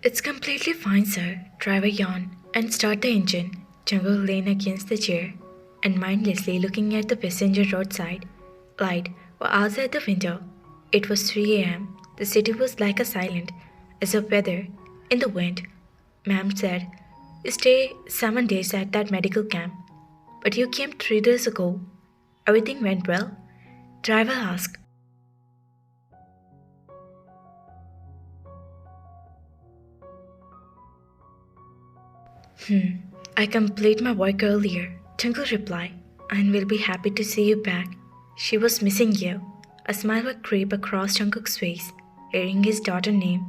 It's completely fine, sir. Driver yawned and start the engine. Jungkook leaned against the chair and mindlessly looking at the passenger roadside light while outside the window. It was 3 a.m. The city was like a silent, as of weather. In the wind, ma'am said, "You stay 7 days at that medical camp. But you came 3 days ago. Everything went well?" Driver asked. I completed my work earlier, Jungkook replied, and will be happy to see you back. She was missing you. A smile would creep across Jungkook's face, hearing his daughter's name.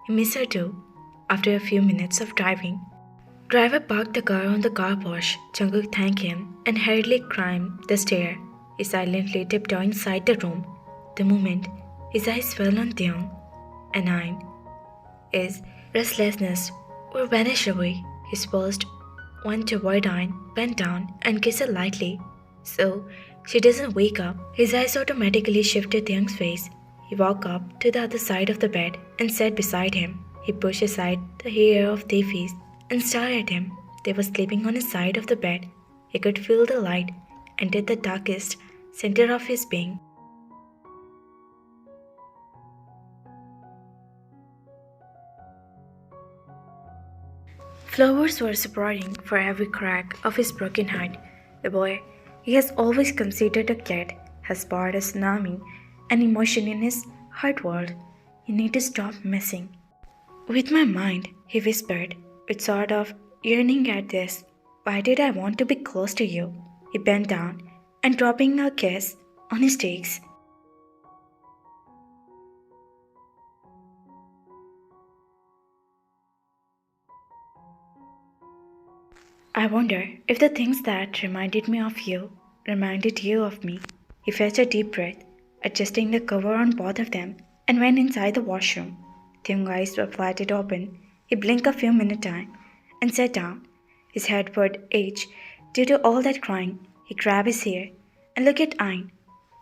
He missed her too. After a few minutes of driving, driver parked the car on the car wash. Jungkook thanked him and hurriedly climbed the stair. He silently tiptoed inside the room. The moment his eyes fell on Taehyung and Ain, his restlessness would vanish away. His first went toward Ain, bent down, and kissed her lightly, so she doesn't wake up. His eyes automatically shifted to Young's face. He walked up to the other side of the bed and sat beside him. He pushed aside the hair of their face and stared at him. They were sleeping on his side of the bed. He could feel the light enter the darkest center of his being. Flowers were sprouting for every crack of his broken heart. The boy he has always considered a cat has sparred a tsunami and emotion in his heart world. You need to stop messing with my mind, he whispered, with sort of yearning at this. Why did I want to be close to you? He bent down and dropping a kiss on his cheeks. I wonder if the things that reminded me of you reminded you of me. He fetched a deep breath, adjusting the cover on both of them, and went inside the washroom. Taehyung's eyes were flattened open. He blinked a few minutes time and sat down. His head would ache due to all that crying. He grabbed his hair and looked at Ain.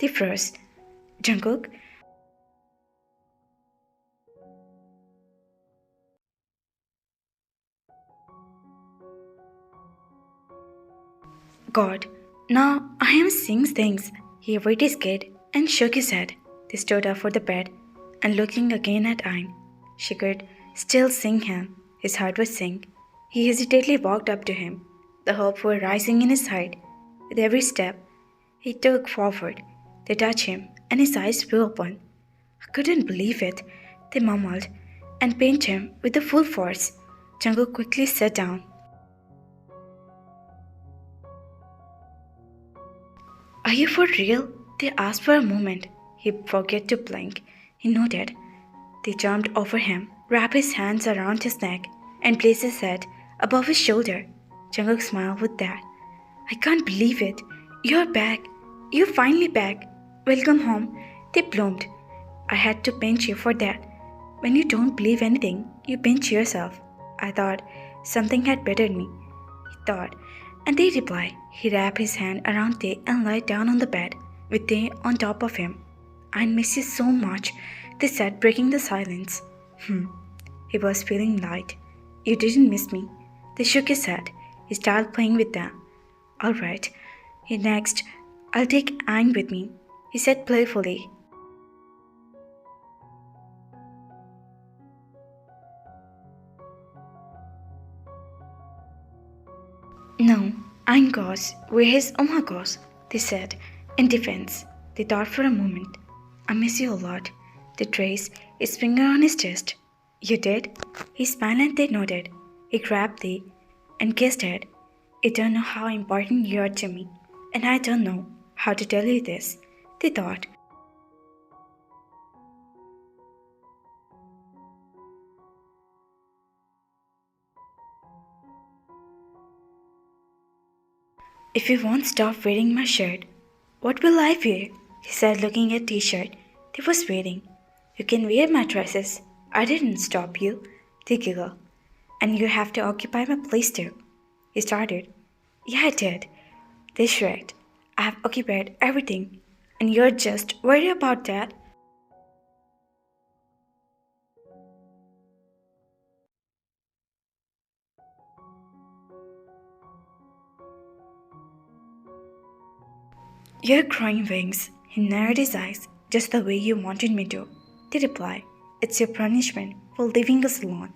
They froze. Jungkook, God, now I am seeing things. He waved his kid and shook his head. They stood up for the bed and looking again at Ain. She could still see him. His heart was sink. He hesitantly walked up to him. The hope were rising in his heart. With every step he took forward, they touched him and his eyes flew open. I couldn't believe it, they mumbled, and pinched him with the full force. Jungkook quickly sat down. Are you for real? They asked for a moment. He forgot to blink. He nodded. They jumped over him, wrapped his hands around his neck, and placed his head above his shoulder. Jungkook smiled with that. I can't believe it. You're back. You're finally back. Welcome home. They bloomed. I had to pinch you for that. When you don't believe anything, you pinch yourself. I thought something had bettered me. He thought, and they replied. He wrapped his hand around Tay and lay down on the bed, with Tay on top of him. I miss you so much, they said, breaking the silence. He was feeling light. You didn't miss me. They shook his head. He started playing with them. All right. Next, I'll take Aang with me, he said playfully. No, Aang goes where his Oma goes, they said, in defense. They thought for a moment. I miss you a lot. They traced his finger on his chest. You did? He smiled and they nodded. He grabbed Thee and kissed her. You don't know how important you are to me, and I don't know how to tell you this, they thought. If you won't stop wearing my shirt, what will I wear? He said, looking at t-shirt they was wearing. You can wear my dresses. I didn't stop you, they giggled. And you have to occupy my place too. He started. Yeah, I did. They shrugged. I have occupied everything, and you're just worried about that. Your growing wings. He narrowed his eyes, just the way you wanted me to. They replied, it's your punishment for leaving us alone.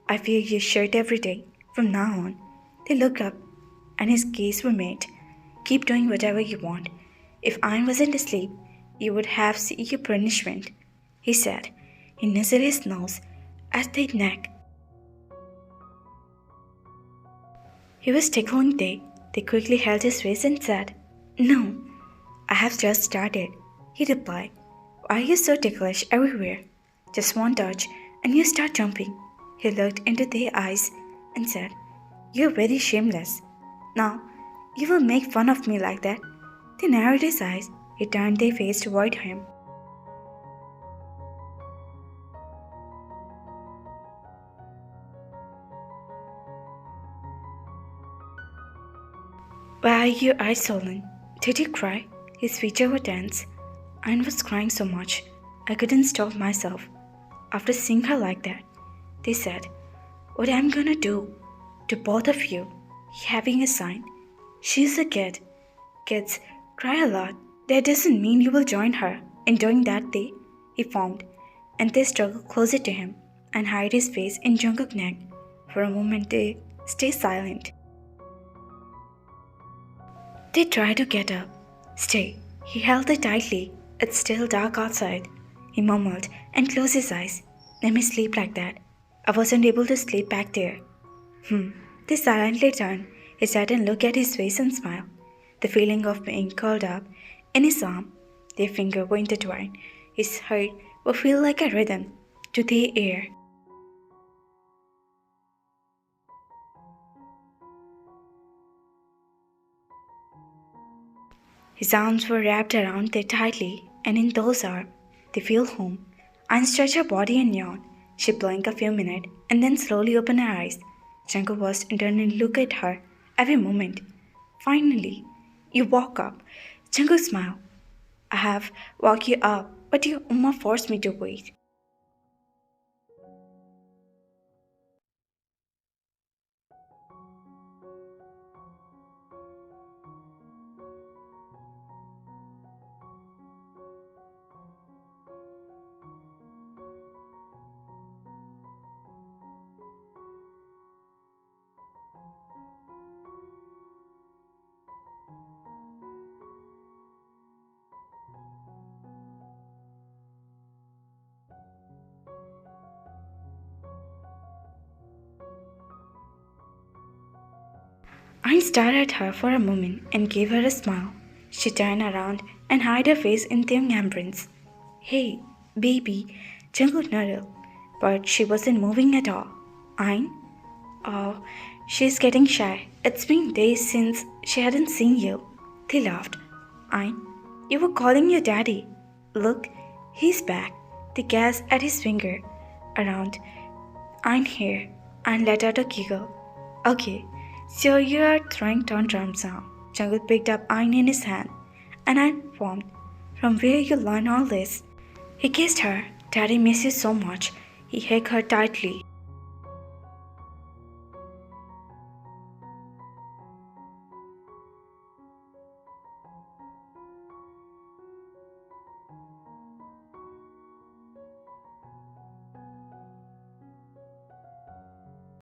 I wear your shirt every day from now on. They looked up, and his gaze were met. Keep doing whatever you want. If I wasn't asleep, you would have seen your punishment, he said. He nuzzled his nose at their neck. He was tickling Tae. They quickly held his face and said, no, I have just started, he replied. Why are you so ticklish everywhere? Just one touch and you start jumping. He looked into their eyes and said, you're very shameless. Now, you will make fun of me like that? They narrowed his eyes. He turned their face toward him. Why are your eyes swollen? Did you cry? His features were tense. Anne was crying so much, I couldn't stop myself. After seeing her like that, they said, what am I gonna do to both of you? Having a sign. She's a kid. Kids cry a lot. That doesn't mean you will join her in doing that, he found, and they struggled closer to him and hid his face in Jungkook's neck. For a moment they stayed silent. They tried to get up. Stay. He held it tightly. It's still dark outside, he mumbled and closed his eyes. Let me sleep like that. I wasn't able to sleep back there. They silently turned his head and looked at his face and smiled. The feeling of being curled up in his arm, their fingers were intertwined. His heart would feel like a rhythm to their ear. His arms were wrapped around her tightly, and in those arms, they feel home. Anne stretched her body and yawned. She blinked a few minutes and then slowly opened her eyes. Jungkook was internally looking at her every moment. Finally, you woke up. Jungkook smiled. I have woke you up, but your Umma forced me to wait. Anne stared at her for a moment and gave her a smile. She turned around and hid her face in Taehyung's embrace. Hey, baby, Jungkook nodded, but she wasn't moving at all. Anne? Oh, she's getting shy. It's been days since she hadn't seen you. They laughed. Anne, you were calling your daddy. Look, he's back. They gazed at his finger around Anne here and let out a giggle. Okay, so you are throwing tantrums now. Jungkook picked up Anne in his hand and Anne formed. From where you learn all this? He kissed her. Daddy misses you so much. He hugged her tightly.